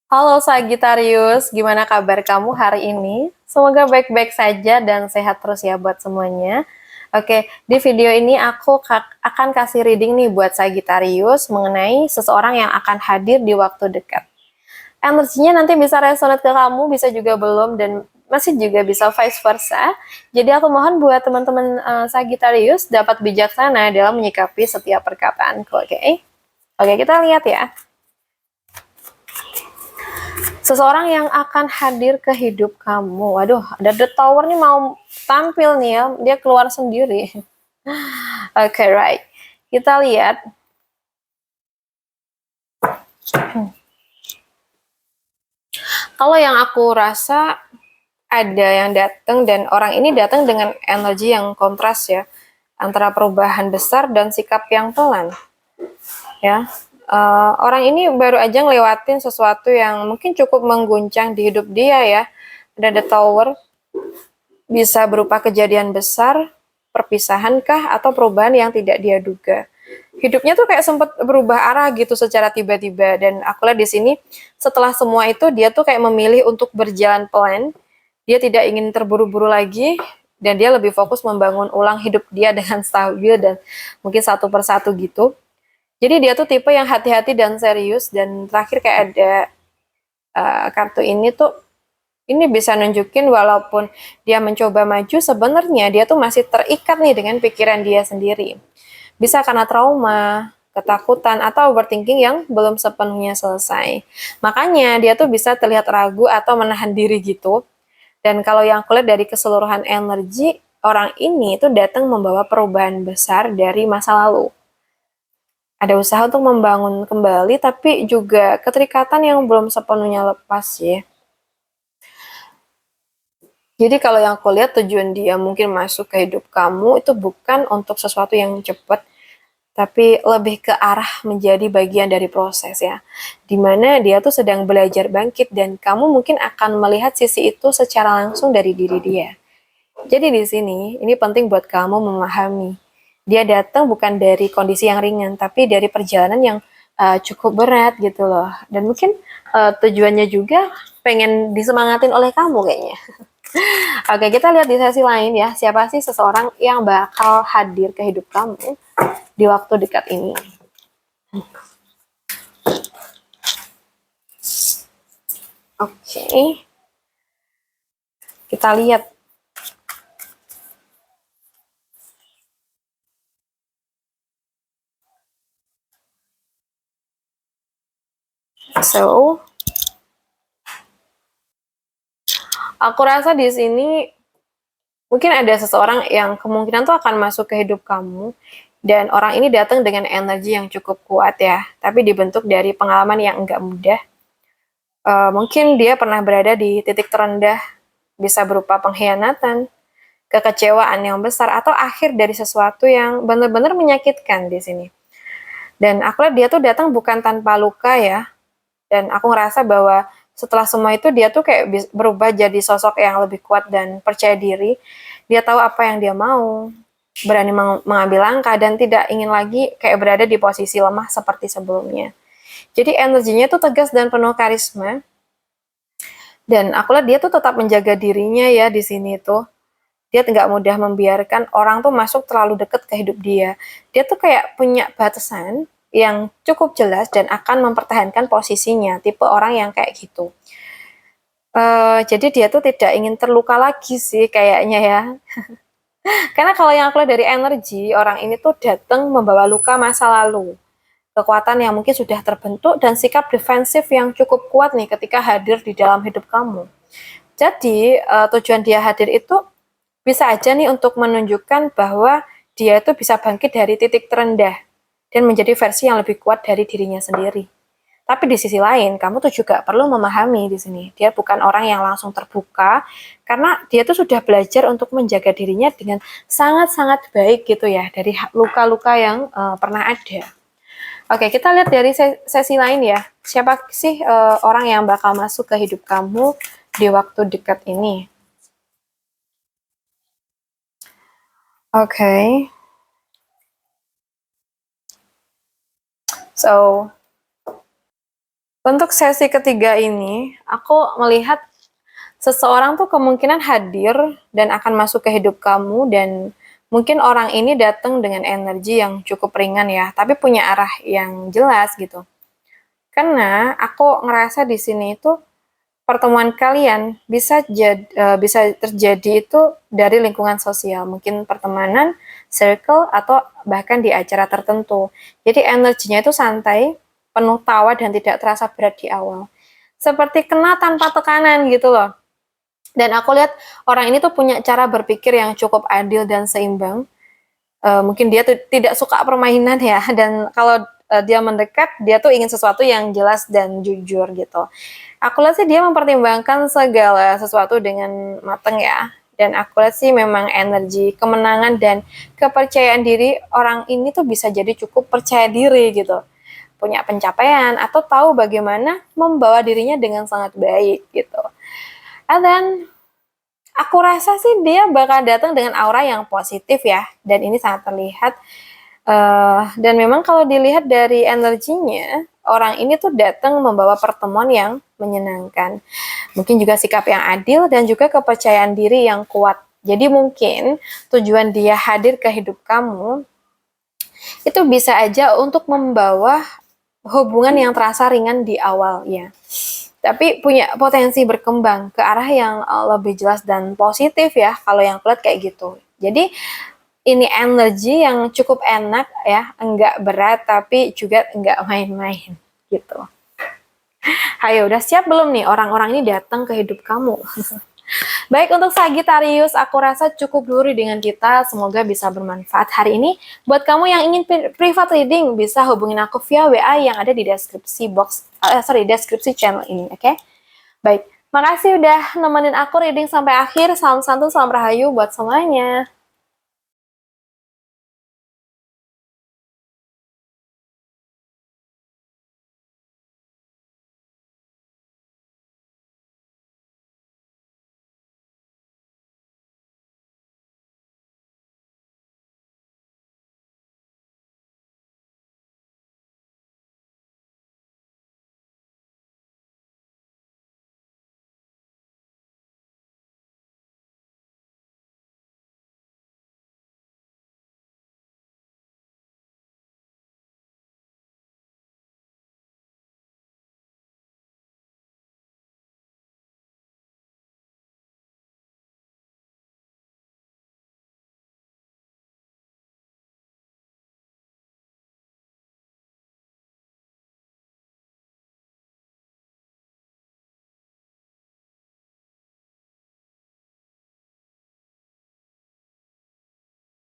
Halo Sagittarius, gimana kabar kamu hari ini? Semoga baik-baik saja dan sehat terus ya buat semuanya. Oke, di video ini aku akan kasih reading nih buat Sagittarius mengenai seseorang yang akan hadir di waktu dekat. Energinya nanti bisa resonate ke kamu, bisa juga belum, dan masih juga bisa vice versa. Jadi aku mohon buat teman-teman Sagittarius dapat bijaksana dalam menyikapi setiap perkataanku, oke? Oke, kita lihat ya. Seseorang yang akan hadir ke hidup kamu. Waduh, ada The Tower nih mau tampil nih ya. Dia keluar sendiri. Oke, right. Kita lihat. Kalau yang aku rasa ada yang datang dan orang ini datang dengan energi yang kontras ya. Antara perubahan besar dan sikap yang pelan. Ya. Orang ini baru aja ngelewatin sesuatu yang mungkin cukup mengguncang di hidup dia ya. Ada The Tower, bisa berupa kejadian besar, perpisahan kah, atau perubahan yang tidak dia duga. Hidupnya tuh kayak sempat berubah arah gitu secara tiba-tiba, dan aku lihat di sini setelah semua itu dia tuh kayak memilih untuk berjalan pelan. Dia tidak ingin terburu-buru lagi, dan dia lebih fokus membangun ulang hidup dia dengan stabil dan mungkin satu persatu gitu. Jadi dia tuh tipe yang hati-hati dan serius, dan terakhir kayak ada kartu ini tuh, ini bisa nunjukin walaupun dia mencoba maju, sebenarnya dia tuh masih terikat nih dengan pikiran dia sendiri. Bisa karena trauma, ketakutan, atau overthinking yang belum sepenuhnya selesai. Makanya dia tuh bisa terlihat ragu atau menahan diri gitu. Dan kalau yang aku lihat dari keseluruhan energi, orang ini tuh datang membawa perubahan besar dari masa lalu. Ada usaha untuk membangun kembali, tapi juga keterikatan yang belum sepenuhnya lepas ya. Jadi kalau yang aku lihat tujuan dia mungkin masuk ke hidup kamu itu bukan untuk sesuatu yang cepat, tapi lebih ke arah menjadi bagian dari proses ya. Dimana dia tuh sedang belajar bangkit dan kamu mungkin akan melihat sisi itu secara langsung dari diri dia. Jadi di sini, ini penting buat kamu memahami. Dia datang bukan dari kondisi yang ringan, tapi dari perjalanan yang cukup berat gitu loh. Dan mungkin tujuannya juga pengen disemangatin oleh kamu kayaknya. Oke, kita lihat di sesi lain ya. Siapa sih seseorang yang bakal hadir ke hidup kamu di waktu dekat ini? Oke, kita lihat. So, aku rasa di sini mungkin ada seseorang yang kemungkinan tuh akan masuk ke hidup kamu, dan orang ini datang dengan energi yang cukup kuat ya, tapi dibentuk dari pengalaman yang enggak mudah. Mungkin dia pernah berada di titik terendah, bisa berupa pengkhianatan, kekecewaan yang besar, atau akhir dari sesuatu yang benar-benar menyakitkan di sini. Dan aku lihat dia tuh datang bukan tanpa luka ya, dan aku ngerasa bahwa setelah semua itu dia tuh kayak berubah jadi sosok yang lebih kuat dan percaya diri. Dia tahu apa yang dia mau, berani mengambil langkah, dan tidak ingin lagi kayak berada di posisi lemah seperti sebelumnya. Jadi energinya tuh tegas dan penuh karisma. Dan aku lihat dia tuh tetap menjaga dirinya ya di sini tuh. Dia nggak mudah membiarkan orang tuh masuk terlalu dekat ke hidup dia. Dia tuh kayak punya batasan yang cukup jelas dan akan mempertahankan posisinya. Tipe orang yang kayak gitu. Jadi dia tuh tidak ingin terluka lagi sih kayaknya ya. Karena kalau yang aku lihat dari energi, orang ini tuh datang membawa luka masa lalu. Kekuatan yang mungkin sudah terbentuk dan sikap defensif yang cukup kuat nih ketika hadir di dalam hidup kamu. Jadi tujuan dia hadir itu bisa aja nih untuk menunjukkan bahwa dia itu bisa bangkit dari titik terendah dan menjadi versi yang lebih kuat dari dirinya sendiri. Tapi di sisi lain, kamu tuh juga perlu memahami di sini. Dia bukan orang yang langsung terbuka, karena dia tuh sudah belajar untuk menjaga dirinya dengan sangat-sangat baik gitu ya, dari luka-luka yang pernah ada. Oke, kita lihat dari sesi lain ya. Siapa sih orang yang bakal masuk ke hidup kamu di waktu dekat ini? Oke. So, Untuk sesi ketiga ini, aku melihat seseorang tuh kemungkinan hadir dan akan masuk ke hidup kamu, dan mungkin orang ini datang dengan energi yang cukup ringan ya, tapi punya arah yang jelas gitu. Karena aku ngerasa di sini itu pertemuan kalian bisa terjadi itu dari lingkungan sosial, mungkin pertemanan, circle, atau bahkan di acara tertentu. Jadi energinya itu santai, penuh tawa dan tidak terasa berat di awal. Seperti kena tanpa tekanan gitu loh. Dan aku lihat orang ini tuh punya cara berpikir yang cukup adil dan seimbang. Mungkin dia tuh tidak suka permainan ya, dan kalau dia mendekat, dia tuh ingin sesuatu yang jelas dan jujur gitu. Aku lihat sih dia mempertimbangkan segala sesuatu dengan matang ya. Dan aku lihat sih memang energi, kemenangan, dan kepercayaan diri orang ini tuh bisa jadi cukup percaya diri gitu. Punya pencapaian atau tahu bagaimana membawa dirinya dengan sangat baik gitu. And then aku rasa sih dia bakal datang dengan aura yang positif ya, dan ini sangat terlihat. Dan memang kalau dilihat dari energinya, orang ini tuh datang membawa pertemuan yang menyenangkan. Mungkin juga sikap yang adil dan juga kepercayaan diri yang kuat. Jadi mungkin tujuan dia hadir ke hidup kamu itu bisa aja untuk membawa hubungan yang terasa ringan di awal ya, tapi punya potensi berkembang ke arah yang lebih jelas dan positif ya, kalau yang kulihat kayak gitu. Jadi ini energi yang cukup enak ya, enggak berat tapi juga enggak main-main gitu. Ayo, udah siap belum nih orang-orang ini datang ke hidup kamu? Baik, untuk Sagittarius, aku rasa cukup dulu dengan kita. Semoga bisa bermanfaat hari ini. Buat kamu yang ingin private reading, bisa hubungin aku via WA yang ada di deskripsi deskripsi channel ini, oke? Baik, makasih udah nemenin aku reading sampai akhir. Salam santun, salam rahayu buat semuanya.